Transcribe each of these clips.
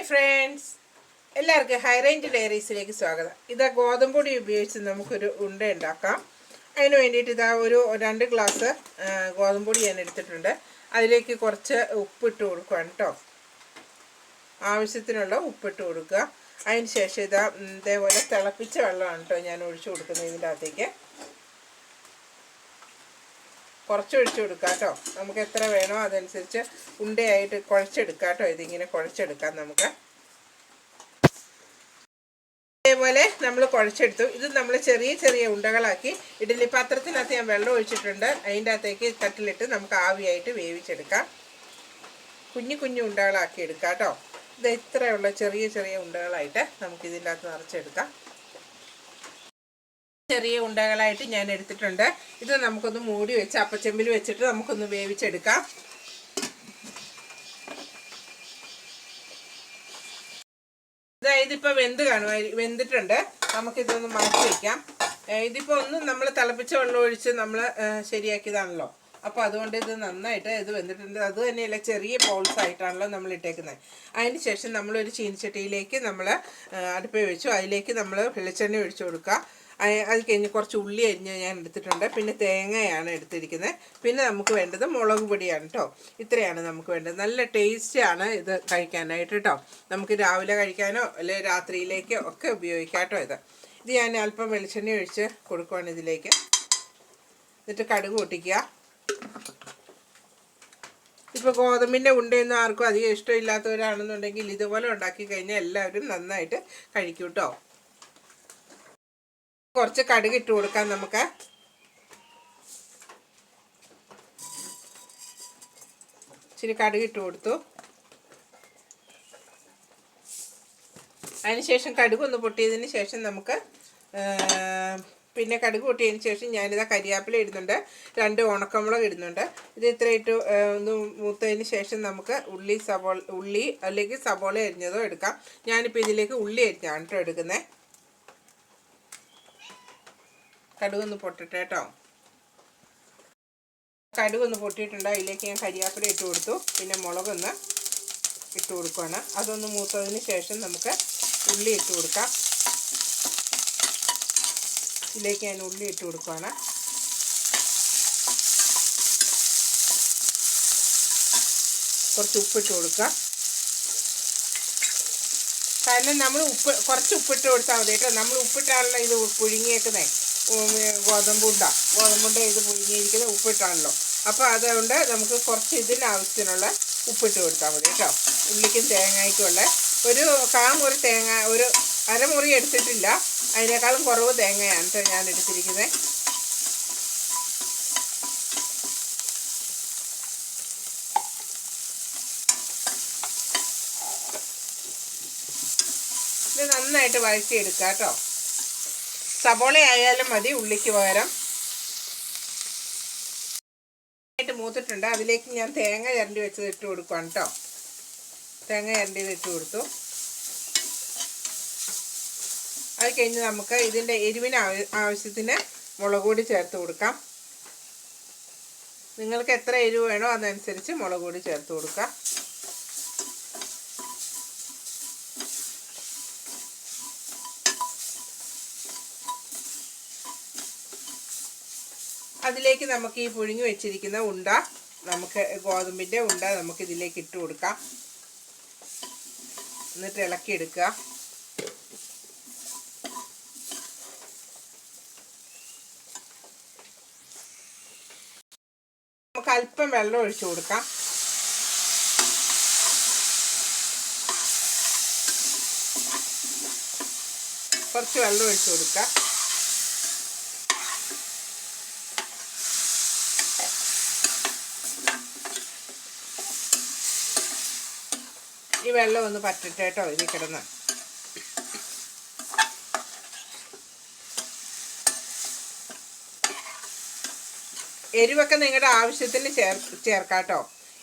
Friends, എല്ലാവർക്കും high range ഡയറീസിലേക്ക് സ്വാഗതം. ഇതാ ഗോതമ്പൊടി ഉപയോഗിച്ച് നമുക്കൊരു ഉണ്ട ഉണ്ടാക്കാം. അതിന് വേണ്ടിയിട്ട് ഇതാ ഒരു 2 ഗ്ലാസ് ഗോതമ്പൊടി ഞാൻ എടുത്തിട്ടുണ്ട്. അതിലേക്ക് കുറച്ച് ഉപ്പിട്ട് കൊടുക്കുകയാണ് കേട്ടോ. ആവശ്യത്തിനുള്ള ഉപ്പിട്ട് കൊടുക്കുക. അതിന് ശേഷം ഇതാ ഇതേപോലെ തിളപ്പിച്ച വെള്ളമാണ് കേട്ടോ ഞാൻ ഒഴിച്ചു കൊടുക്കുന്നത്. ഇതിൻ്റെ അകത്തേക്ക് കുറച്ച് ഒഴിച്ചു കൊടുക്കുക കേട്ടോ. നമുക്ക് എത്ര വേണോ അതനുസരിച്ച് ഉണ്ടയായിട്ട് കുഴച്ചെടുക്കാം കേട്ടോ. ഇതിങ്ങനെ കുഴച്ചെടുക്കാം നമുക്ക്. ഇതേപോലെ നമ്മൾ കുഴച്ചെടുത്തു. ഇത് നമ്മൾ ചെറിയ ചെറിയ ഉണ്ടകളാക്കി ഇഡ്ഡലി പാത്രത്തിനകത്ത് ഞാൻ വെള്ളം ഒഴിച്ചിട്ടുണ്ട്. അതിൻ്റെ അകത്തേക്ക് തട്ടിലിട്ട് നമുക്ക് ആവിയായിട്ട് വേവിച്ചെടുക്കാം. കുഞ്ഞു കുഞ്ഞു ഉണ്ടകളാക്കി എടുക്കാം കേട്ടോ. ഇത് ഇത്രയുള്ള ചെറിയ ചെറിയ ഉണ്ടകളായിട്ട് നമുക്ക് ഇതിൻ്റെ അകത്ത് നിറച്ചെടുക്കാം. ചെറിയ ഉണ്ടകളായിട്ട് ഞാൻ എടുത്തിട്ടുണ്ട്. ഇത് നമുക്കൊന്ന് മൂടി വെച്ച് അപ്പച്ചെമ്പിൽ വെച്ചിട്ട് നമുക്കൊന്ന് വേവിച്ചെടുക്കാം. ഇതിപ്പോൾ വെന്തിട്ടുണ്ട്. നമുക്കിതൊന്ന് മാറ്റി വയ്ക്കാം. ഇതിപ്പോൾ ഒന്നും നമ്മൾ തിളപ്പിച്ച വെള്ളം ഒഴിച്ച് നമ്മൾ ശരിയാക്കിയതാണല്ലോ. അപ്പോൾ അതുകൊണ്ട് ഇത് നന്നായിട്ട് ഇത് വെന്തിട്ടുണ്ട്. അത് തന്നെയല്ല, ചെറിയ ബൗൾസ് ആയിട്ടാണല്ലോ നമ്മൾ ഇട്ടേക്കുന്നത്. അതിന് ശേഷം നമ്മളൊരു ചീനിച്ചട്ടിയിലേക്ക് നമ്മൾ അടുപ്പിൽ വെച്ചു. അതിലേക്ക് നമ്മൾ വെളിച്ചെണ്ണ ഒഴിച്ചു കൊടുക്കുക. അത് കഴിഞ്ഞ് കുറച്ച് ഉള്ളി അരിഞ്ഞ് ഞാൻ എടുത്തിട്ടുണ്ട്. പിന്നെ തേങ്ങയാണ് എടുത്തിരിക്കുന്നത്. പിന്നെ നമുക്ക് വേണ്ടത് മുളക് പൊടിയാണ് കേട്ടോ. ഇത്രയാണ് നമുക്ക് വേണ്ടത്. നല്ല ടേസ്റ്റാണ് ഇത് കഴിക്കാനായിട്ട് കേട്ടോ. നമുക്ക് രാവിലെ കഴിക്കാനോ അല്ലെങ്കിൽ രാത്രിയിലേക്കോ ഒക്കെ ഉപയോഗിക്കാം കേട്ടോ. ഇത് ഞാൻ അല്പം വെളിച്ചെണ്ണ ഒഴിച്ച് കൊടുക്കുവാണ് ഇതിലേക്ക്. എന്നിട്ട് കടുക് പൊട്ടിക്കുക. ഇപ്പോൾ ഗോതമ്പിൻ്റെ ഉണ്ടയൊന്നും ആർക്കും അധികം ഇഷ്ടമില്ലാത്തവരാണെന്നുണ്ടെങ്കിൽ ഇതുപോലെ ഉണ്ടാക്കി കഴിഞ്ഞാൽ എല്ലാവരും നന്നായിട്ട് കഴിക്കും കേട്ടോ. കുറച്ച് കടുക് ഇട്ട് കൊടുക്കാം നമുക്ക്. ഇച്ചിരി കടുക് ഇട്ട് കൊടുത്തു. അതിനുശേഷം കടുക് ഒന്ന് പൊട്ടിയതിന് ശേഷം നമുക്ക് പിന്നെ കടുക് പൊട്ടിയതിന് ശേഷം ഞാനിതാ കരിയാപ്പില ഇടുന്നുണ്ട്. 2 ഉണക്കമുളക് ഇടുന്നുണ്ട്. ഇത് ഇത്ര ഇട്ട് ഒന്ന് മൂത്തതിന് ശേഷം നമുക്ക് ഉള്ളി അല്ലെങ്കിൽ സബോള അരിഞ്ഞതോ എടുക്കാം. ഞാനിപ്പോൾ ഇതിലേക്ക് ഉള്ളി അരിഞ്ഞാണ് കേട്ടോ എടുക്കുന്നത്. കടുകൊന്ന് പൊട്ടിട്ട് കേട്ടോ. കടുകൊന്ന് പൊട്ടിയിട്ടുണ്ട്. അതിലേക്ക് ഞാൻ കരിയാപ്പില ഇട്ട് കൊടുത്തു. പിന്നെ മുളകൊന്ന് ഇട്ട് കൊടുക്കുകയാണ്. അതൊന്ന് മൂത്തതിന് ശേഷം നമുക്ക് ഉള്ളി ഇട്ട് കൊടുക്കാം. ഇതിലേക്ക് ഞാൻ ഉള്ളി ഇട്ട് കൊടുക്കുകയാണ്. കുറച്ച് ഉപ്പിട്ട് കൊടുക്കുക. കാരണം നമ്മൾ കുറച്ച് ഉപ്പിട്ട് കൊടുത്താൽ മതി കേട്ടോ. നമ്മൾ ഉപ്പിട്ടാണല്ലോ ഇത് പുഴുങ്ങിയേക്കുന്നത്. ഗോതമ്പുണ്ട ഇത് പുഴുങ്ങിയിരിക്കുന്നത് ഉപ്പിട്ടാണല്ലോ. അപ്പോൾ അതുകൊണ്ട് നമുക്ക് കുറച്ച് ഇതിനാവശ്യത്തിനുള്ള ഉപ്പിട്ട് കൊടുത്താൽ മതി കേട്ടോ. ഉള്ളിക്കും തേങ്ങയ്ക്കുമുള്ള ഒരു കാമുറി തേങ്ങ, ഒരു അരമുറി എടുത്തിട്ടില്ല. അതിനേക്കാളും കുറവ് തേങ്ങയാണ് ഞാൻ എടുത്തിരിക്കുന്നത്. ഇത് നന്നായിട്ട് വഴറ്റിയെടുക്കുക കേട്ടോ. സബോള ആയാലും മതി ഉള്ളിക്ക് പകരം. മൂത്തിട്ടുണ്ട്. അതിലേക്ക് ഞാൻ തേങ്ങ ചിരണ്ടി വെച്ചത് ഇട്ട് കൊടുക്കുകയാണ് കേട്ടോ. തേങ്ങ ചിരണ്ടിയത് ഇട്ട് കൊടുത്തു. അത് കഴിഞ്ഞ് നമുക്ക് ഇതിൻ്റെ എരിവിന് ആവശ്യത്തിന് മുളക് പൊടി ചേർത്ത് കൊടുക്കാം. നിങ്ങൾക്ക് എത്ര എരിവ് വേണോ അതനുസരിച്ച് മുളക് പൊടി ചേർത്ത് കൊടുക്കാം. അതിലേക്ക് നമുക്ക് ഈ പുഴുങ്ങി വെച്ചിരിക്കുന്ന ഉണ്ട, നമുക്ക് ഗോതമ്പിൻ്റെ ഉണ്ട നമുക്ക് ഇതിലേക്ക് ഇട്ട് കൊടുക്കാം. എന്നിട്ട് ഇളക്കിയെടുക്കുക. നമുക്ക് അല്പം വെള്ളം ഒഴിച്ചു കൊടുക്കാം. കുറച്ച് വെള്ളം ഒഴിച്ചു കൊടുക്കുക. ഈ വെള്ളം ഒന്ന് പറ്റട്ടെ കേട്ടോ. ഇതിൽ കിടന്ന് എരിവൊക്കെ നിങ്ങളുടെ ആവശ്യത്തിന് ചേർക്കാം കേട്ടോ.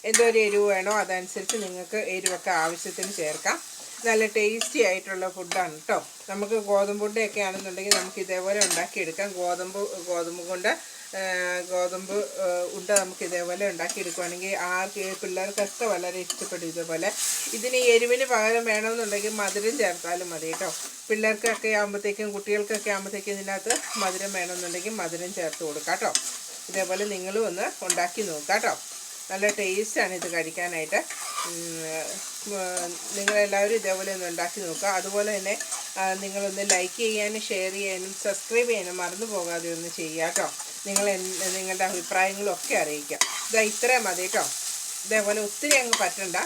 എന്തോരം എരിവ് വേണോ അതനുസരിച്ച് നിങ്ങൾക്ക് എരിവൊക്കെ ആവശ്യത്തിന് ചേർക്കാം. നല്ല ടേസ്റ്റി ആയിട്ടുള്ള ഫുഡാണ് കേട്ടോ. നമുക്ക് ഗോതമ്പുണ്ടയൊക്കെ ആണെന്നുണ്ടെങ്കിൽ നമുക്ക് ഇതേപോലെ ഉണ്ടാക്കിയെടുക്കാം. ഗോതമ്പ് കൊണ്ട് ഗോതമ്പ് ഉണ്ട നമുക്ക് ഇതേപോലെ ഉണ്ടാക്കിയെടുക്കുകയാണെങ്കിൽ പിള്ളേർക്കൊക്കെ വളരെ ഇഷ്ടപ്പെടും. ഇതേപോലെ ഇതിന് എരിവിന് പകരം വേണമെന്നുണ്ടെങ്കിൽ മധുരം ചേർത്താലും മതി കേട്ടോ. പിള്ളേർക്കൊക്കെ ആകുമ്പോഴത്തേക്കും കുട്ടികൾക്കൊക്കെ ആകുമ്പോഴത്തേക്കും ഇതിനകത്ത് മധുരം വേണമെന്നുണ്ടെങ്കിൽ മധുരം ചേർത്ത് കൊടുക്കാം കേട്ടോ. ഇതേപോലെ നിങ്ങളും ഒന്ന് ഉണ്ടാക്കി നോക്കാം കേട്ടോ. നല്ല ടേസ്റ്റാണ് ഇത് കഴിക്കാനായിട്ട്. നിങ്ങളെല്ലാവരും ഇതേപോലെ ഒന്ന് ഉണ്ടാക്കി നോക്കുക. അതുപോലെ തന്നെ നിങ്ങളൊന്ന് ലൈക്ക് ചെയ്യാനും ഷെയർ ചെയ്യാനും സബ്സ്ക്രൈബ് ചെയ്യാനും മറന്നു പോകാതെ ഒന്ന് ചെയ്യുക കേട്ടോ. നിങ്ങളുടെ അഭിപ്രായങ്ങളും ഒക്കെ അറിയിക്കാം. ഇത്രയും മതി കേട്ടോ. ഇതേപോലെ ഒത്തിരി അങ്ങ് പറ്റണ്ട.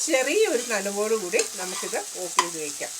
ചെറിയൊരു നനവോടു കൂടി നമുക്കിത് ഓഫ് ചെയ്ത് വയ്ക്കാം.